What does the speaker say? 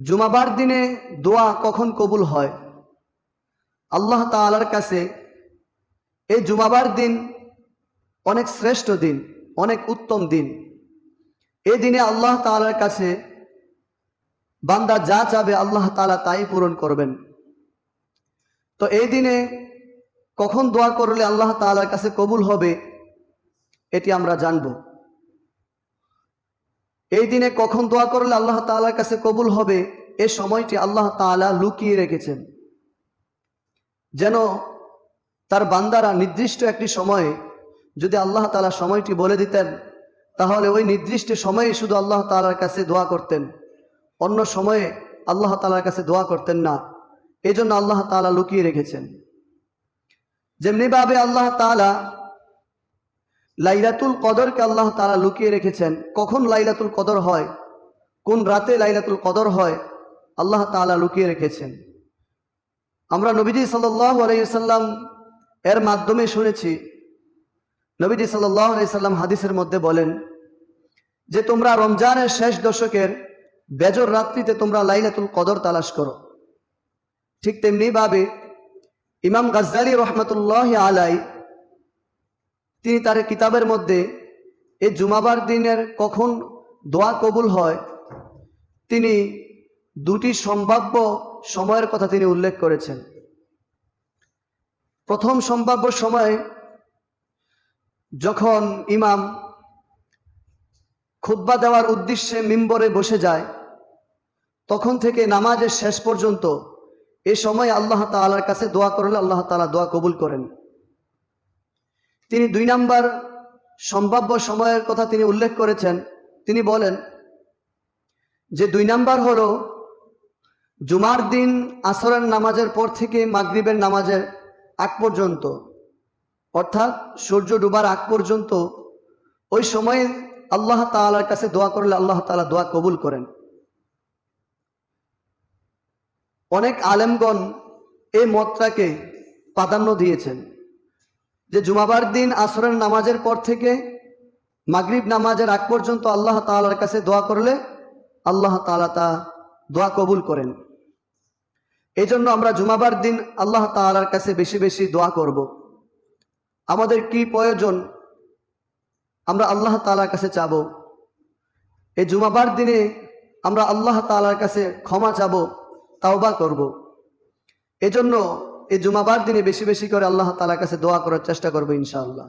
জুমাবার দিনে দোয়া কখন কবুল হয়? আল্লাহ তাআলার কাছে এই জুমাবার দিন অনেক শ্রেষ্ঠ দিন, অনেক উত্তম দিন। এই দিনে আল্লাহ তাআলার কাছে বান্দা যা চাবে আল্লাহ তাআলা তাই পূরণ করবেন। তো এই দিনে কখন দোয়া করলে আল্লাহ তাআলার কাছে কবুল হবে এটি আমরা জানব। এই দিনে কখন দোয়া করলে আল্লাহ তাআলার কাছে কবুল হবে এই সময়টি আল্লাহ তাআলা লুকিয়ে রেখেছেন, যেন তার বান্দারা নির্দিষ্ট একটি সময়ে যদি আল্লাহ তাআলা সময়টি বলে দিতেন তাহলে ওই নির্দিষ্ট সময়ে শুধু আল্লাহ তাআলার কাছে দোয়া করতেন, অন্য সময়ে আল্লাহ তাআলার কাছে দোয়া করতেন না। এই জন্য আল্লাহ তাআলা লুকিয়ে রেখেছেন। যেমনিভাবে আল্লাহ তাআলা লাইলাতুল কদরকে আল্লাহ তাআলা লুকিয়ে রেখেছেন। কখন লাইলাতুল কদর হয়, কোন রাতে লাইলাতুল কদর হয়, আল্লাহ তাআলা লুকিয়ে রেখেছেন। আমরা নবীজি সাল্লাল্লাহু আলাইহি ওয়াসাল্লাম এর মাধ্যমে শুনেছি, নবীজি সাল্লাল্লাহু আলাইহি ওয়াসাল্লাম হাদিসের মধ্যে বলেন যে তোমরা রমজানের শেষ দশকের বেজর রাত্রিতে তোমরা লাইলাতুল কদর তালাশ করো। ঠিক তেমনিভাবে ইমাম গাজ্জালী রহমতুল্লাহি আলাইহি তিনি তার কিতাবের মধ্যে এই জুমাবার দিনের কখন দোয়া কবুল হয় তিনি দুটি সম্ভাব্য সময়ের কথা তিনি উল্লেখ করেছেন। প্রথম সম্ভাব্য সময় যখন ইমাম খুতবা দেওয়ার উদ্দেশ্যে মিম্বরে বসে যায়, তখন থেকে নামাজের শেষ পর্যন্ত এই সময় আল্লাহ তাআলার কাছে দোয়া করলে আল্লাহ তাআলা দোয়া কবুল করেন। তিনি 2 নম্বর সম্ভাব্য সময়ের কথা তিনি উল্লেখ করেছেন। তিনি বলেন যে 2 নম্বর হলো জুমার দিন আসরের নামাজের পর থেকে মাগরিবের নামাজের আগ পর্যন্ত, অর্থাৎ সূর্য ডুবার আগ পর্যন্ত ওই সময়ে আল্লাহ তাআলার কাছে দোয়া করলে আল্লাহ তাআলা দোয়া কবুল করেন। অনেক আলেমগণ এই মতটাকে প্রাধান্য দিয়েছেন যে জুমাবার দিন আসরের নামাজের পর থেকে মাগরিব নামাজের আগ পর্যন্ত আল্লাহ তাআলার কাছে দোয়া করলে আল্লাহ তাআলা তা দোয়া কবুল করেন। এই জন্য আমরা জুমাবার দিন আল্লাহ তাআলার কাছে বেশি বেশি দোয়া করব। আমাদের কি প্রয়োজন আমরা আল্লাহ তাআলার কাছে চাব। এই জুমাবার দিনে আমরা আল্লাহ তাআলার কাছে ক্ষমা চাব, তাওবা করব। এজন্য এই জুমাবার দিনে বেশি বেশি করে আল্লাহ তাআলার কাছে দোয়া করার চেষ্টা করব ইনশাআল্লাহ।